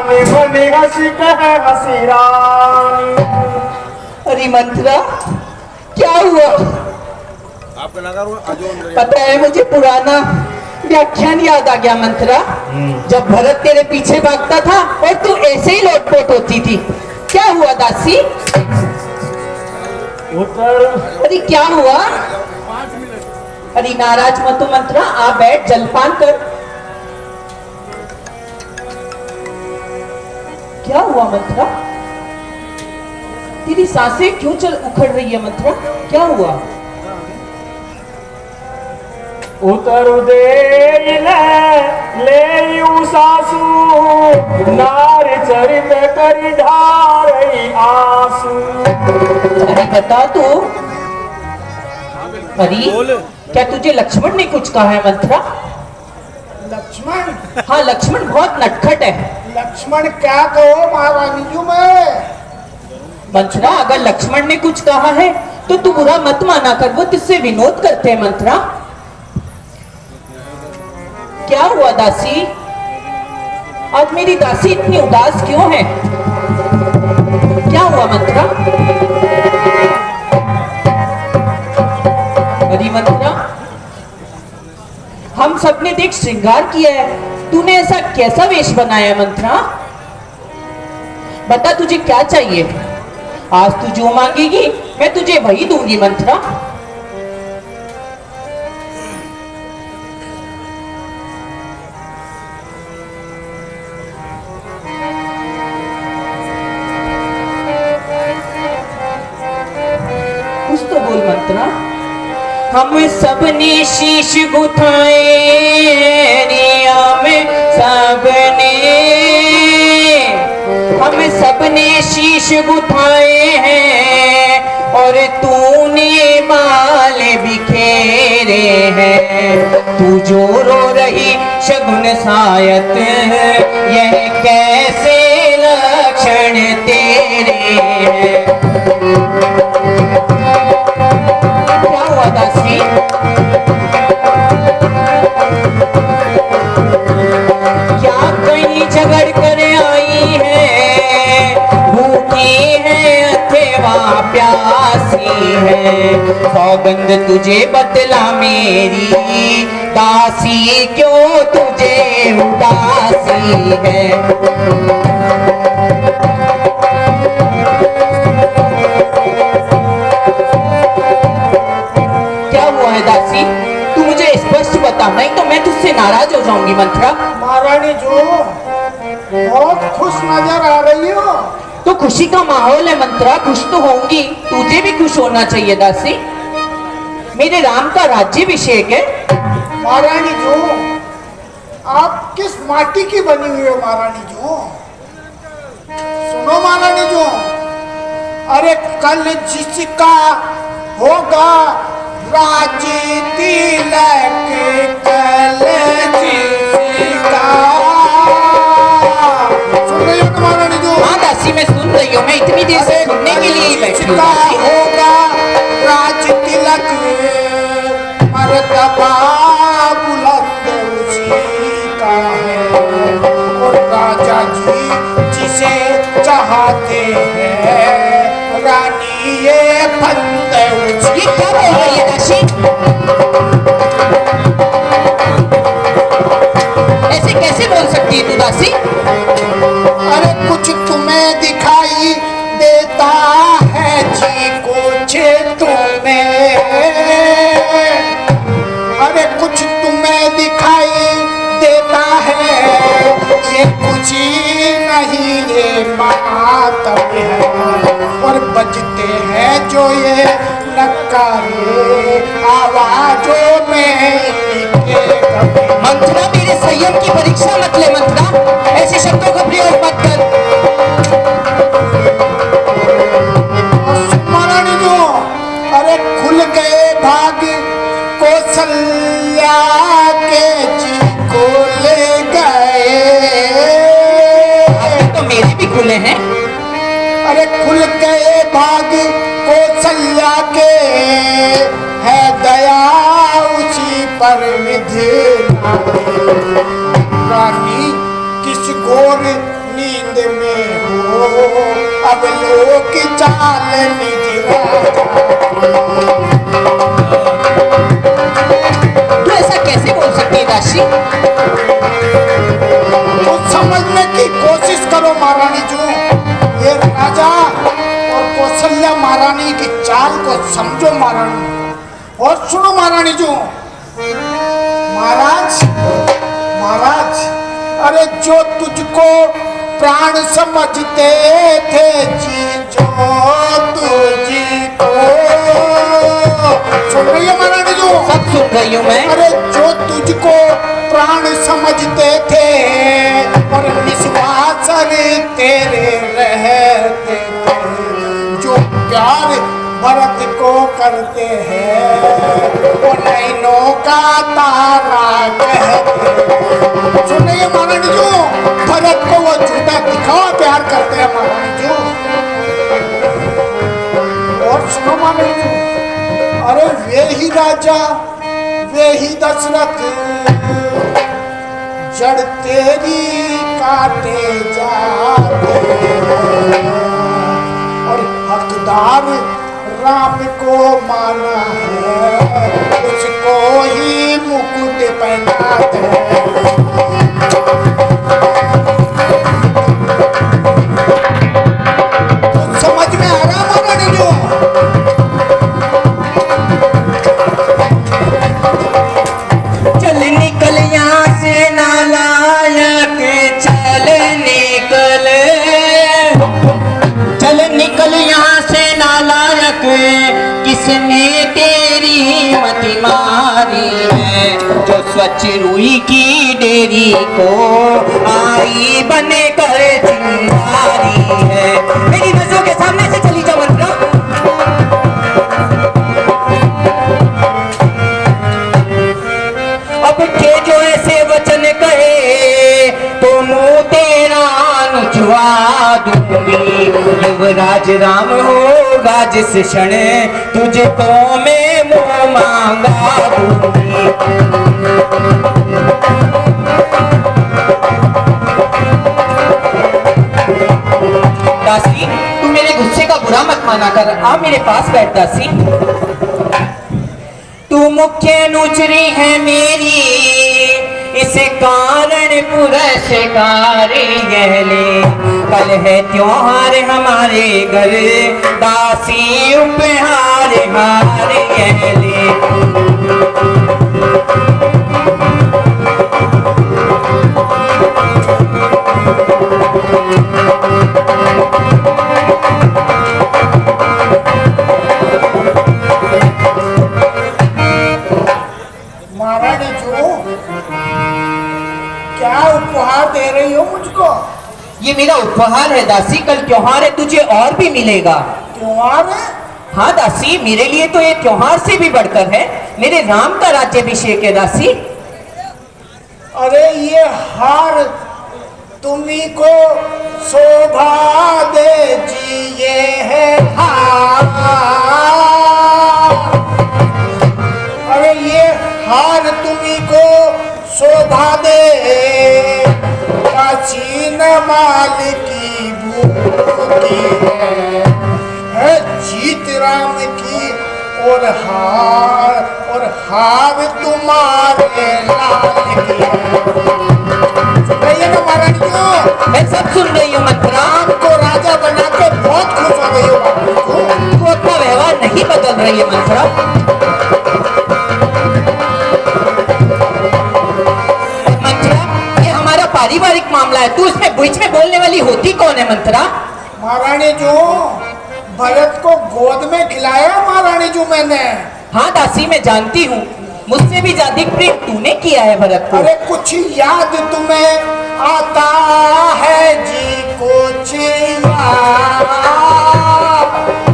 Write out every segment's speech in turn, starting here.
बनी हसी कहे हसी रानी। अरे मंत्रा क्या हुआ? पता है मुझे पुराना व्याख्यान याद आ गया मंत्रा। जब भरत तेरे पीछे भागता था और तू ऐसे ही लोटपोट होती थी। क्या हुआ दासी? अरे क्या हुआ? अरे नाराज मत हो मंत्रा, आ बैठ जलपान कर। क्या हुआ मंत्रा? तेरी सांसें क्यों उखड़ रही है मंत्रा? क्या हुआ? उतर दे ले सासू नार चरित करी ढारई आंसू। अरे बता तू। अरे क्या तुझे लक्ष्मण ने कुछ कहा है मंत्रा? लक्ष्मण? हाँ लक्ष्मण बहुत नटखट है। लक्ष्मण क्या कहो महारानी जी मैं? मंत्रा अगर लक्ष्मण ने कुछ कहा है तो तू बुरा मत माना कर, वो तुझसे विनोद करते हैं मंत्रा। क्या हुआ दासी? आज मेरी दासी इतनी उदास क्यों है? क्या हुआ मंत्रा? अरे मंत्रा हम सबने देख श्रृंगार किया है, तूने ऐसा कैसा वेश बनाया मंत्रा? बता तुझे क्या चाहिए? आज तू जो मांगेगी मैं तुझे वही दूंगी मंत्रा। कुछ तो बोल मंत्रा। हम सबने शीश गुथाए रिया में सबने, हम सबने शीश गुथाए हैं और तूने बाल बिखेरे हैं। तू जो रो रही शगुन सायत, यह कैसे लक्षण तेरे हैं? क्या हुआ दासी? क्या कहीं झगड़ कर आई है, भूखी है अथवा प्यासी है? सौगंध तुझे बतला मेरी दासी, क्यों तुझे उदासी है? दासी तू मुझे स्पष्ट बता, नहीं तो मैं तुझसे नाराज हो जाऊंगी मंत्रा। महारानी जो बहुत खुश नजर आ रही हो। तो खुशी का माहौल है मंत्रा, खुश तो होंगी, तुझे भी खुश होना चाहिए दासी। मेरे राम का राज्याभिषेक है। महारानी जो आप किस माटी की बनी हुई हो महारानी जो? सुनो महारानी जो, अरे कल जिसका होगा राज तिलक, कल जिसका। सुन रही हो महारानी जो? हाँ दासी मैं सुन रही हूँ, मैं इतनी देर से सुनने के लिए ही बैठी हूँ। होगा राज तिलक, मर्तबा बुलंद उसी का है। और राजा जी जिसे चाहते हैं, रानी ये फंद उसी। ये क्या बोल रही है दासी? ऐसे कैसे बोल सकती है तू दासी? अरे कुछ तुम्हें दिखाई देता है जी, कुछ तुम्हें, अरे कुछ तुम्हें दिखाई देता है, ये कुछ ही नहीं ये मातम है। और बजते हैं जो ये नकारे आवाजों में मंत्रा मेरे संयम की परीक्षा मत ले मंत्रा, ऐसे शब्दों का प्रयोग मत कर। महारानी जो, अरे खुल गए भाग कौशल्या के जी को ले गए। तो मेरे भी खुले हैं। अरे खुल गए भाग कौशल्या के, है दया उसी पर विधि। रानी किस घोर नींद चालों की चाल निज राजा। तू ऐसा कैसे बोल सकती है दासी? तो समझने की कोशिश करो महारानी जो, ये राजा और कौशल्या महारानी की चाल को समझो महारानी, और सुनो महारानी जो। महाराज महाराज, अरे जो तुझको प्राण समझते थे जी, जो तुझको, सुन रही है महारानी जो? सब सुन रही हूँ मैं। अरे जो तुझको प्राण समझते थे और निस्वास तेरे रहते थे, जो प्यार भरत को करते हैं वो नैनों का तारा कहते। सुनिए महारानी जो, भरत को वो झूठा दिखावा प्यार करते हैं महारानी जो। और सुनो महारानी जो, अरे वे ही राजा वे ही दशरथ जड़ तेरी काटे जाते हैं, और हकदार राम को माना है उसको ही मुकुट पहनाते हैं। तो समझ में आ रहा महारानी जो? चल निकल यहाँ से नालायक, चल निकल यहाँ से नालायक, किसने तेरी मति मारी है, जो स्वच्छ रूई की डेरी को आई बने कर चिंगारी है। मेरी नजरों के सामने से चली जाओ मंत्रा। अब के जो ऐसे वचन कहे तो मुंह तेरा नुचवा दूंगी। युवराज राम होगा जिस क्षण, तुझको मैं मुंह मांगा दूंगी। दासी, तू मेरे गुस्से का बुरा मत माना कर, आ मेरे पास बैठ दासी। तू मुख्य नुचरी है मेरी, इस कारण पुरस्कार यह ले। कल है त्योहार हमारे घर, दासी उपहार हार यह ले। महारानी जो, क्या उपहार दे रही हो मुझको? ये मेरा उपहार है दासी, कल त्योहार है, तुझे और भी मिलेगा। त्योहार है? हाँ दासी, मेरे लिए तो ये त्योहार से भी बढ़कर है, मेरे राम का राज्याभिषेक है दासी। अरे ये हार तुम्ही को शोभा दे जी, ये है हार। अरे ये हार तुम्ही को शोभा दे, प्राचीन माल की भूखी है जीत राम की, और हार तुम्हारे लाल की है। सुन रही है ना महारानी को? मैं सब सुन रही हूँ मंत्रा। राम को राजा बना के बहुत खुश हो गई हो महारानी को। तू अपना व्यवहार नहीं बदल रही है मंत्रा। मंत्रा, ये हमारा पारिवारिक मामला है, तू इसमें बीच में बोलने वाली होती कौन है मंत्रा? महारानी जो, भरत को गोद में खिलाया महारानी जो मैंने। हाँ दासी, मैं जानती हूँ, मुझसे भी ज्यादा प्रेम तूने किया है भरत को। अरे कुछ याद तुम्हें आता है जी, कुछ याद?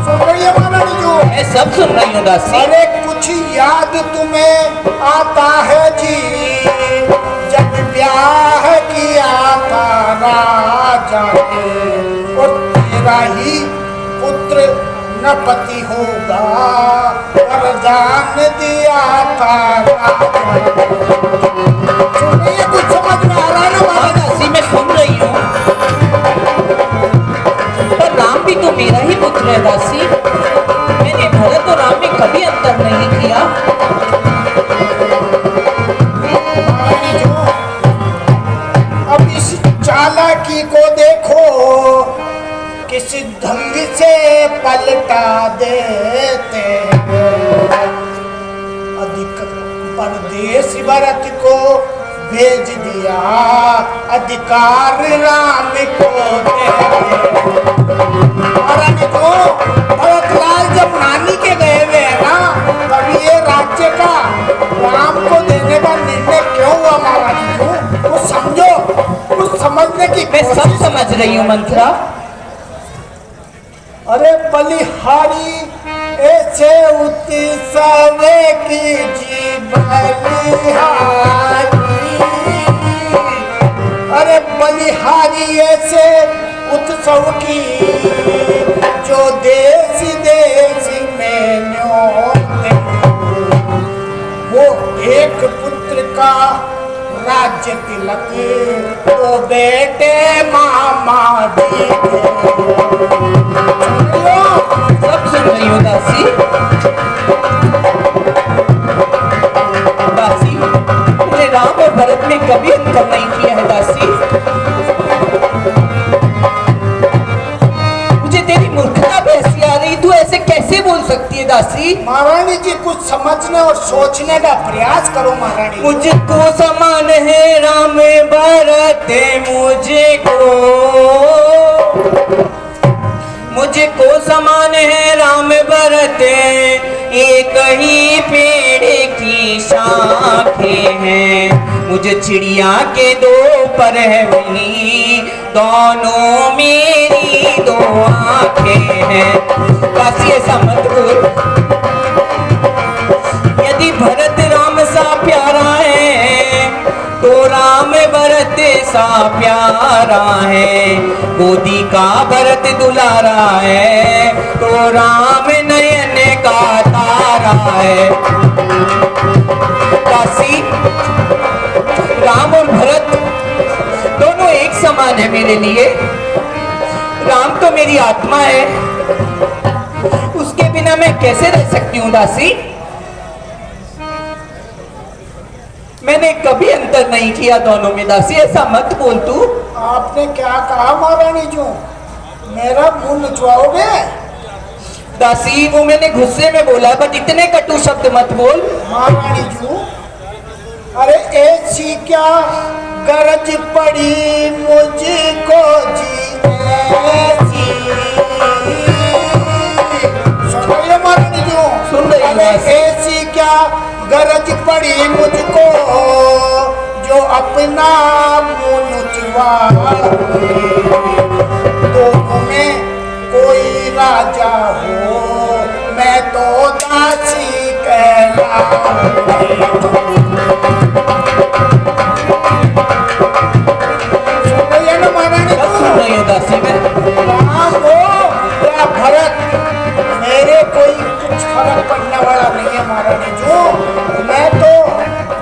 सुन रही है महारानी जो? मैं सब सुन रही हूँ दासी। अरे कुछ याद तुम्हें आता है जी, जब ब्याह किया था राजा ने, और तेरा ही पुत्र न पति होगा, वरदान दिया था राजा। सुनिए, कुछ समझ में आ रहा है ना हाँ महाराज? दासी, मैं सुन रही हूँ, पर राम भी तो महारानी को देखो किस ढंग से पलटा देते हैं। अधिक परदेश भरत को भेज दिया, अधिकार राम को दे। महारानी को भरतलाल जब नानी के गए हुए हैं ना, तभी ये राज्य का राम को देने का निर्णय क्यों हुआ महारानी को? कुछ समझो, कुछ समझने की मैं सब समझ रही हूँ मंत्रा। अरे बलिहारी ऐसे उत्सवे की जी बलिहारी, अरे बलिहारी ऐसे उत्सव की जो देश देश में न्योते। वो एक पुत्र का राज्य तिलक तो बेटे मामा जी सब सुन रही हूँ दासी। दासी, मैंने राम और भरत में कभी अंतर नहीं किया है दासी। मुझे तेरी मूर्खता भी हंसी आ रही, तू ऐसे कैसे बोल सकती है दासी? महारानी जी कुछ समझने और सोचने का प्रयास करो महारानी। मुझको समान है राम भरत, मुझको समान है राम भरत, एक ही पेड़ की शाखें हैं। मुझे चिड़िया के दो पर है वही, दोनों मेरी दो आंखें हैं। काशी ऐसा मत बोल। यदि भरत राम सा प्यारा है तो राम भरत सा प्यारा है। गोदी का भरत दुलारा है तो राम नयन का तारा है। काशी, राम और भरत दोनों एक समान है मेरे लिए। राम तो मेरी आत्मा है, उसके बिना मैं कैसे रह सकती हूँ दासी? मैंने कभी अंतर नहीं किया दोनों में दासी, ऐसा मत बोल तू। आपने क्या कहा महारानी जी? मेरा मुंह नचवाओगे? दासी, वो मैंने गुस्से में बोला, बट इतने कटु शब्द मत बोल। महारानी जी, अरे ऐसी क्या गरज पड़ी मुझको जी ऐसी। सुन रही हो महारानी जी? सुन रही हूँ। अरे ऐसी क्या गरज पड़ी मुझको जो अपना मुंह नुचवा। दोनों में कोई राजा हो, मैं तो दासी कहलाऊंगी। सुन रही है ना महारानी? सुन रही हूँ दासी मैं। राम हो या भरत, मेरे कोई कुछ फर्क पड़ने वाला नहीं है महारानी जो। मैं तो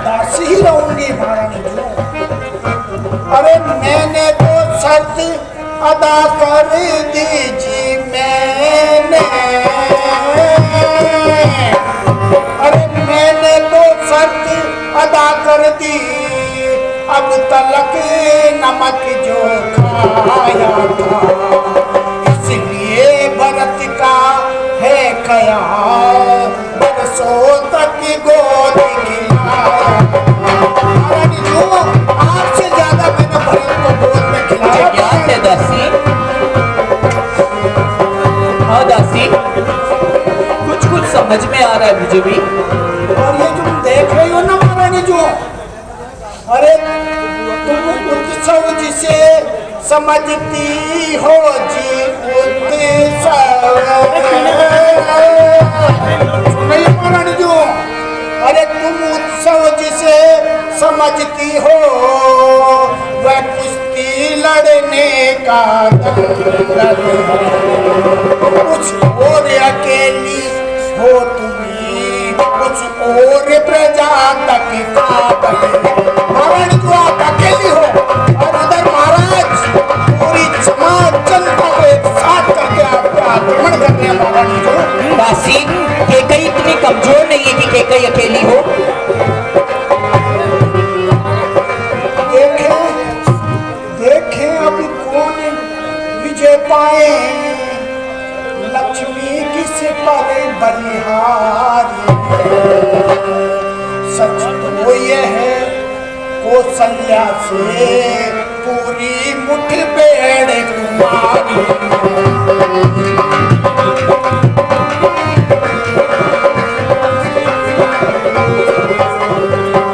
दासी ही रहूंगी महारानी जो। अरे मैंने तो शर्त अदा कर दी जी मैंने। अरे मैंने तो शर्त अदा कर दी, अब तलक नमक जो खाया था। इसलिए भरत का है ख्याल, बरसों तक गोद खिलाया। महारानी जी, आपसे ज्यादा मैंने भरत को गोद में खिलाया। याद है दासी? हाँ दासी, कुछ कुछ समझ में आ रहा है मुझे भी। और ये तुम देख रही हो ना महारानी जी, अरे तुम उत्सव जिसे समझती हो जी उत्सव। नहीं महारानी जी, अरे तुम उत्सव जिसे समझती हो वह कुश्ती लड़ने का दंगल है। कुछ और अकेली हो तुम्हें, कुछ और प्रजा तक काबिल। महारानी जी, आप अकेली हो और उधर महाराज पूरी समाज जनता को एक साथ करके आप पे आक्रमण कर रहे हैं। महारानी जी, दासी, केकई इतनी कमजोर नहीं है कि केकई अकेली हो। देखें देखें अभी तुझे पाए लक्ष्मी किस पर बलिहारी। सच तो यह है कौशल्या से पूरी मुठभेड़ कुमारी।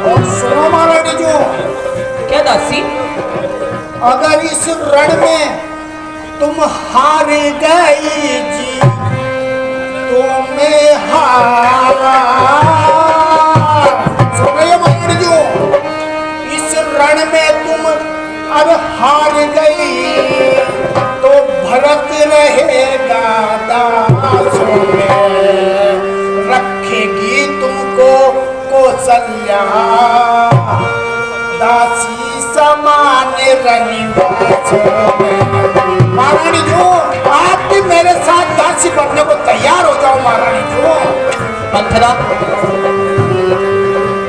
और सुनो महारानी जो, क्या दासी? अगर इस रण में तुम हार गई जी तो मैं हारा। सुन रहे हो महारानी जो, इस रण में तुम अब हार गई तो भरत रहेगा दासों में, रखेगी तुमको कौशल्या दासी समान रनिवासों में। महारानी जो, आप भी मेरे साथ दासी बनने को तैयार हो जाओ महारानी जो। मंथरा,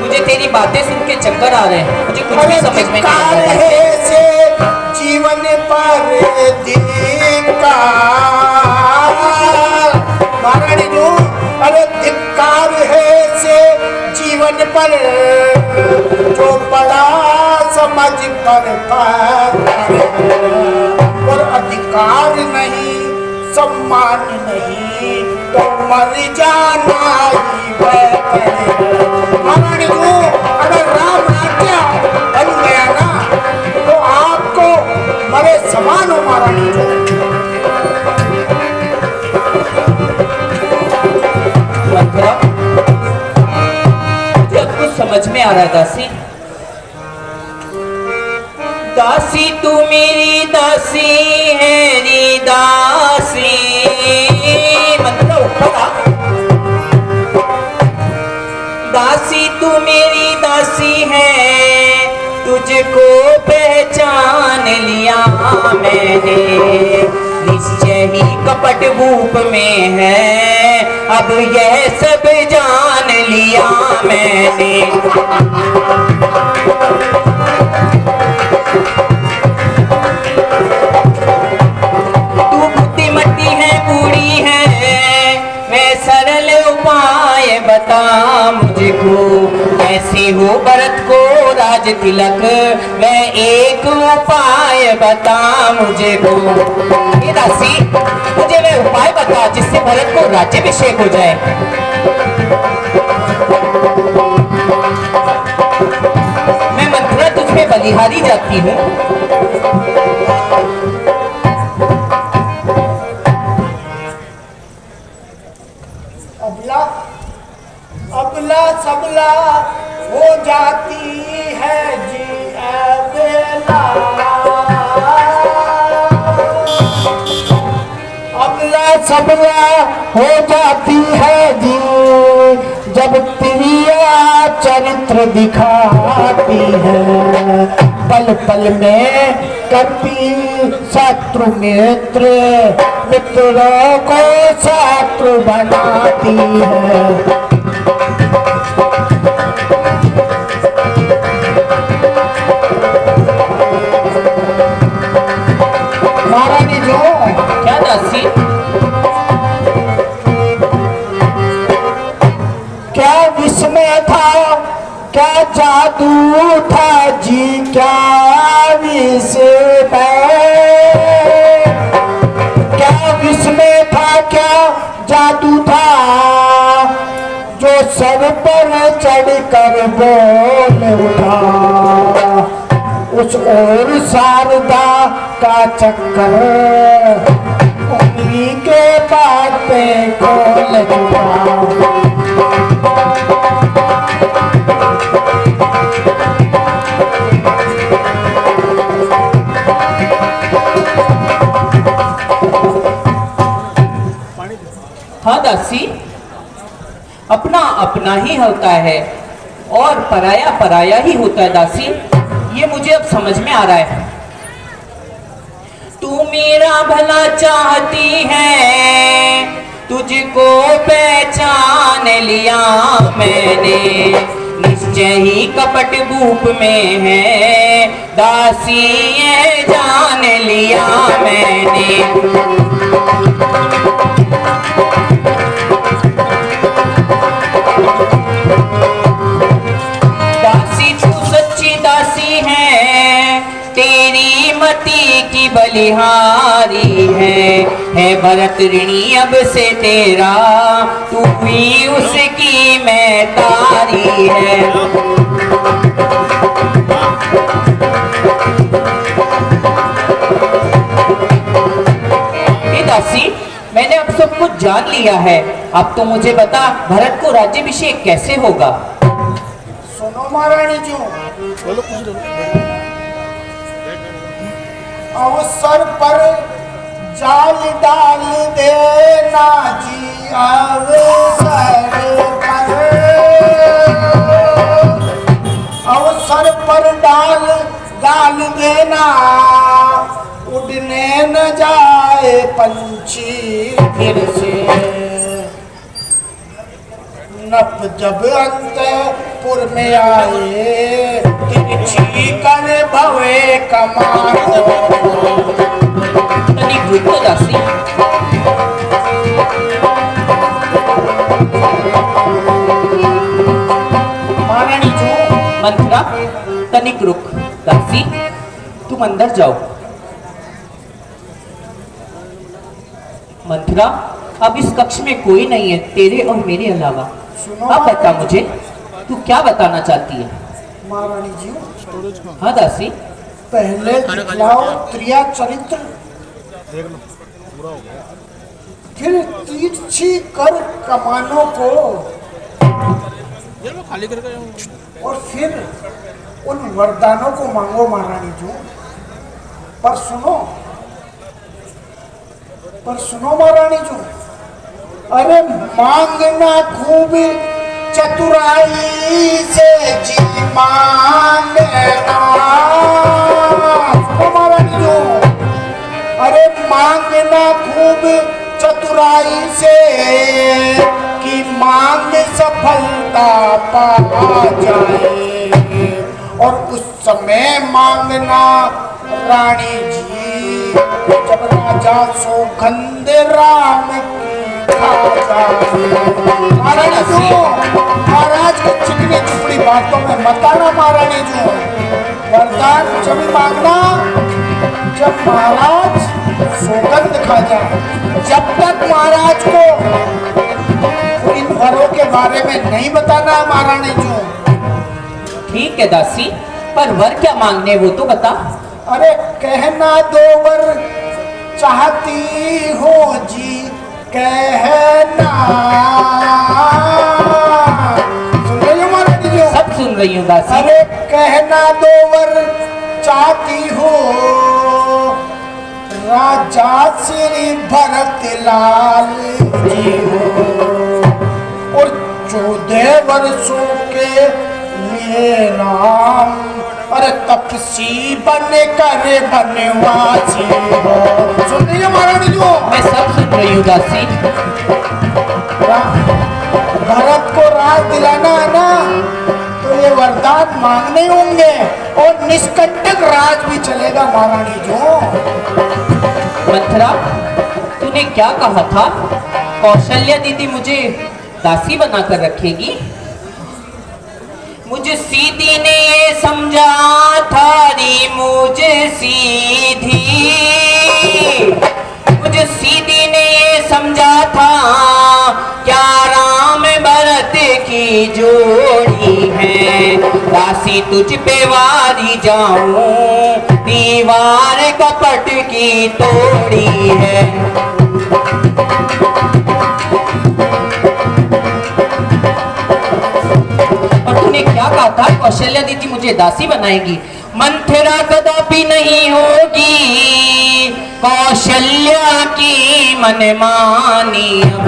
मुझे तेरी बातें सुन के चक्कर आ रहे हैं, मुझे कुछ भी समझ में नहीं आ रहा है। से जीवन पर धिक्कार। महारानी जो, अरे धिक्कार है से जीवन पर जो बड़ा समझ पर और अधिकार नहीं सम्मान नहीं तो मर जाना ही बेहतर है। महारानी जो, अगर राम राज्य बन गया ना तो आपको मरे समान हो महारानी जो। मुझे अब कुछ समझ में आ रहा है दासी। दासी तू मेरी दासी है री दासी। मतलब पता, दासी तू मेरी दासी है, तुझको पहचान लिया मैंने, निश्चय ही कपट रूप में है, अब यह सब जान लिया मैंने। बता मुझको कैसे हो भरत को राज तिलक, मैं एक उपाय बता मुझको। ये दासी, मुझे वह उपाय बता जिससे भरत को राज्याभिषेक हो जाए। मैं मंथरा तुझमें बलिहारी जाती हूँ। अबला सबला हो जाती है जी बेला। अबला सबला हो जाती है जी जब प्रिया चरित्र दिखाती है, पल पल में करती शत्रु मित्र, मित्रों को शत्रु बनाती है। महारानी जो, क्या दासी? क्या विस्मय था, क्या जादू था जी, क्या विस्मय, क्या विस्मय था, क्या जादू था, जो सर पर चढ़ कर बोल उठा। उस ओर शारदा का चक्कर उंगली के बाद पे खोल दिया। हाँ दासी, अपना अपना ही होता है और पराया पराया ही होता है दासी, ये मुझे अब समझ में आ रहा है। तू मेरा भला चाहती है, तुझको पहचान लिया मैंने, निश्चय ही कपट रूप में है दासी, ये जान लिया मैंने। दासी तू सच्ची दासी है, तेरी मति की बलिहारी है भरत ऋणी अब से तेरा, तू ही उसकी मैं तारी है। हे दासी, मैंने अब सब कुछ जान लिया है, अब तो मुझे बता भरत को राज्याभिषेक कैसे होगा। सुनो महारानी जी, अवसर पर जाल डाल देना जी, अवसर पर डाल देना, उड़ने न जाए पंछी फिर से। नप जब अंतपुर में आए, तिरछी कर भवे कमानो। तनिक रुको दासी, महारानी जो मंथरा तनिक रुक। दासी तुम अंदर जाओ। मंथरा, अब इस कक्ष में कोई नहीं है तेरे और मेरे अलावा। सुनो अब बता मुझे, तू क्या बताना चाहती है। महारानी जी, हाँ दासी, पहले दिखलाओ त्रिया चरित्र, फिर तिरछी कर कमानों को, और फिर उन वरदानों को मांगो महारानी जी। पर सुनो महारानी जी, अरे मांगना खूब चतुराई से जी मांगना। सुनो महारानी जी, अरे मांगना खूब चतुराई से, कि मांग सफलता पा जाए। और उस समय मांगना रानी जी, जब राजा सौगंध राम की खा जाए। महारानी जी, महाराज को चिकनी चुपड़ी बातों में मत आना महारानी जी। वरदान जब मांगना जब महाराज सौगंध खा जाए। जब तक महाराज को इन वरों के बारे में नहीं बताना महारानी जी। ठीक है दासी, पर वर क्या मांगने वो तो बता। अरे कहना दो वर चाहती हो जी, कहना। सुन रही हो महारानी जी? सब सुन रही हूँ दासी। अरे कहना दो वर चाहती हो, राजा श्री भरत लाल जी हो। और 14 वर्षों के लिए राम, अरे तपसी बन कर बनवासी हो। सुन रही हो महारानी जी? मैं सब सुन रही हूँ दासी। भरत को राज दिलाना है ना, तो ये वरदान मांगने होंगे, और निष्कंटक राज भी चलेगा महारानी जी। मंथरा, तूने क्या कहा था कौशल्या दीदी मुझे दासी बनाकर रखेगी? मुझे सीधी ने ये समझा थारी मुझे सीधी, मुझे सीधी ने ये समझा था क्या राम भरत की जोड़ी है। दासी तुझ पे वारी जाऊं, दीवार कपट की तोड़ी है। क्या कहा था कौशल्या दीदी मुझे दासी बनाएगी? मंथरा कदापि नहीं होगी कौशल्या की मनमानी। अब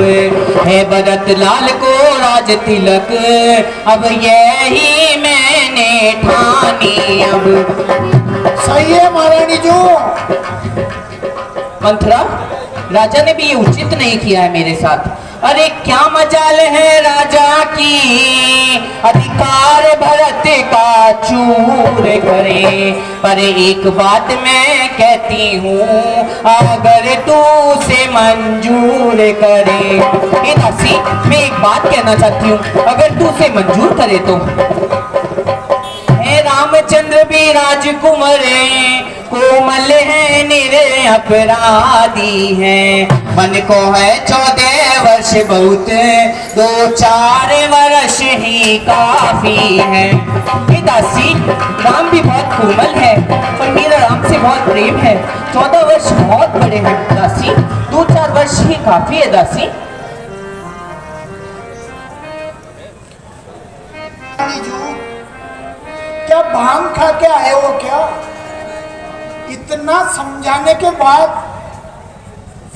है भरत लाल को राज तिलक, अब यही मैंने ठानी। अब सही है महारानी जी। मंथरा, राजा ने भी ये उचित नहीं किया है मेरे साथ। अरे क्या मजाल है राजा की, अधिकार भरत का चूर करे। पर एक बात मैं कहती कहती हूँ अगर तू उसे मंजूर करे। ए दासी, मैं एक बात कहना चाहती हूँ, अगर तू उसे मंजूर करे तो। हे रामचंद्र भी राजकुमार कोमल है निरे अपराधी है, मन को है 14 वर्ष बहुत, 2-4 वर्ष ही काफी है। हे दासी, राम भी बहुत कोमल है और मेरा राम से बहुत प्रेम है, 14 वर्ष बहुत बड़े हैं दासी, 2-4 वर्ष ही काफी है दासी। क्या भांग खा के आए हो क्या? इतना समझाने के बाद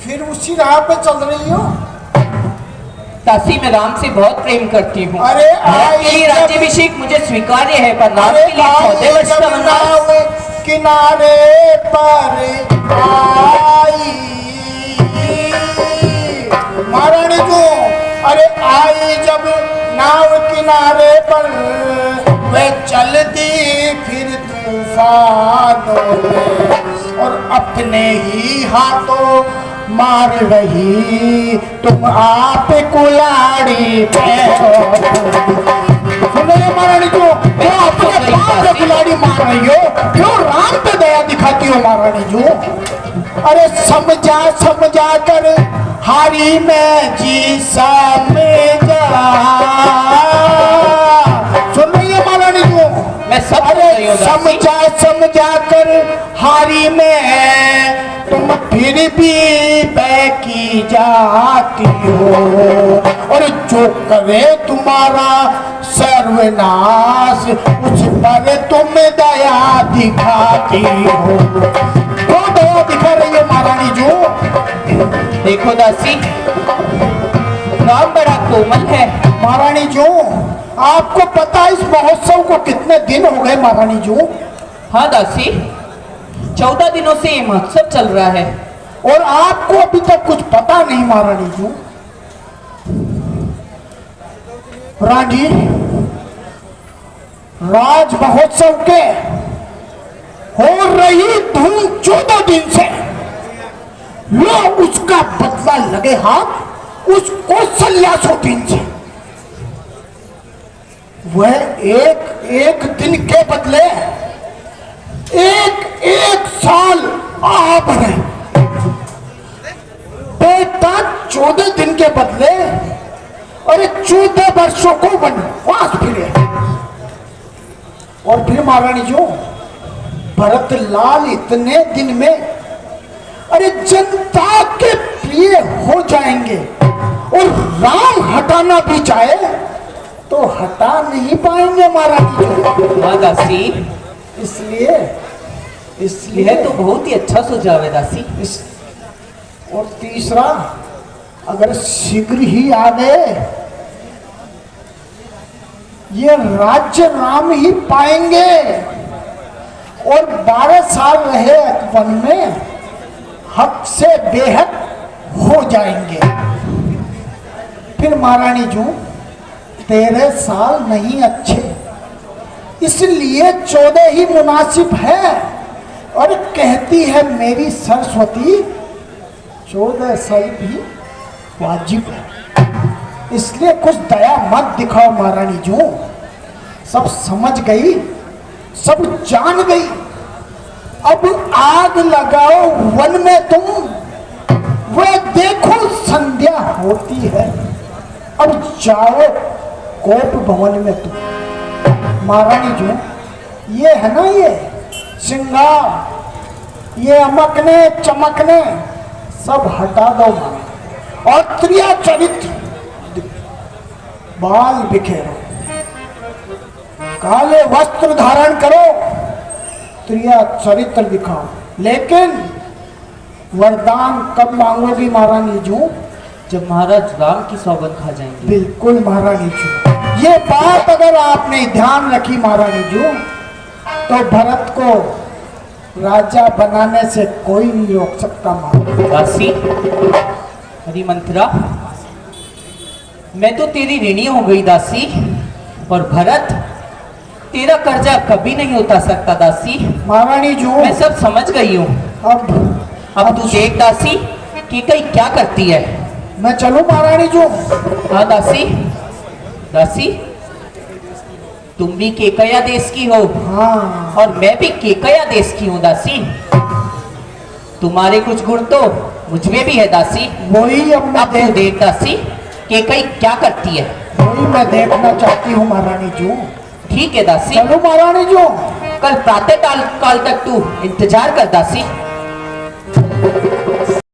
फिर उसी राह पे चल रही हो? दासी, मैं राम से बहुत प्रेम करती हूँ। अरे मेरी राज्याभिषेक मुझे स्वीकार्य है, पर राम के लिए 14 वर्ष का वनवास। किनारे पर आई महारानी जो, अरे आई जब नाव किनारे पर, वे चलती फिर तूफानों में और अपने ही हाथों मार रही तुम आप कुलाड़ी पे। सुनो ये महारानी जो, क्यों अपने बाप पे कुलाड़ी मार रही हो? क्यों राम पे दया दिखाती हो महारानी जो? अरे समझा कर हारी में जी समझा। सुन रही है महारानी जो? मैं सब अरे समझा कर हारी में तुम फिर भी बहकी जाती हो, और जो करे तुम्हारा सर्वनाश उस पर तुम दया दिखाती हो। क्यों दया दिखा रही हो महारानी जो? देखो दासी, राम बड़ा कोमल है। महारानी जो, आपको पता है इस महोत्सव को कितने दिन हो गए महारानी जो? हाँ दासी, 14 दिनों से ये महोत्सव चल रहा है। और आपको अभी तक कुछ पता नहीं महारानी जो? रानी, राज महोत्सव के हो रही धूम 14 दिन से, लो उसका बदला लगे हाथ उस कौशल्या शौकीन से। वह एक दिन के बदले एक साल आ बढ़े। बेटा 14 दिन के बदले और 14 वर्षों को वनवास फिरे। और फिर महारानी जो, भरत लाल इतने दिन में अरे जनता के प्रिय हो जाएंगे, और राम हटाना भी चाहे तो हटा नहीं पाएंगे महारानी जो। हाँ दासी, इसलिए यह तो बहुत ही अच्छा सुझाव है दासी। और तीसरा, अगर शीघ्र ही आ गए, ये राज्य राम ही पाएंगे, और 12 साल रहे वन में हक से बेहद हो जाएंगे। फिर महारानी जो, 13 साल नहीं अच्छे, इसलिए 14 ही मुनासिब है। और कहती है मेरी सरस्वती, 14 साल भी वाजिब है। इसलिए कुछ दया मत दिखाओ महारानी जो। सब समझ गई, सब जान गई। अब आग लगाओ वन में तुम, वह देखो संध्या होती है। अब जाओ कोप भवन में तुम। महारानी जो, ये है ना ये श्रृंगार, ये अमकने चमकने सब हटा दो महारानी। और त्रिया चरित्र, बाल बिखेरो, काले वस्त्र धारण करो, त्रिया चरित्र दिखाओ। लेकिन वरदान कब मांगोगी महारानी जो? जब महाराज राम की सौगंध खा जाएंगे। बिल्कुल महारानी जो, ये बात अगर आपने ध्यान रखी महारानी जो, तो भरत को राजा बनाने से कोई नहीं रोक सकता महारानी। दासी, हरी मंत्रा, मैं तो तेरी ऋणी हो गई दासी, और भरत तेरा कर्जा कभी नहीं उतार सकता दासी। महारानी जो, मैं सब समझ गई हूँ। अब अब तू देख दासी कि कई क्या करती है। मैं चलूं महारानी जो? हाँ दासी, दासी तुम भी केकया देश की हो हाँ, और मैं भी केकया देश की हूँ दासी। तुम्हारे कुछ गुण तो मुझ में भी है दासी। वही अब मैं अब तू देख दासी केकई क्या करती है। वही मैं देखना चाहती हूँ महारानी जो। ठीक है दासी, चलो महारानी जो। कल प्रातः काल तक तू इंतजार कर दासी।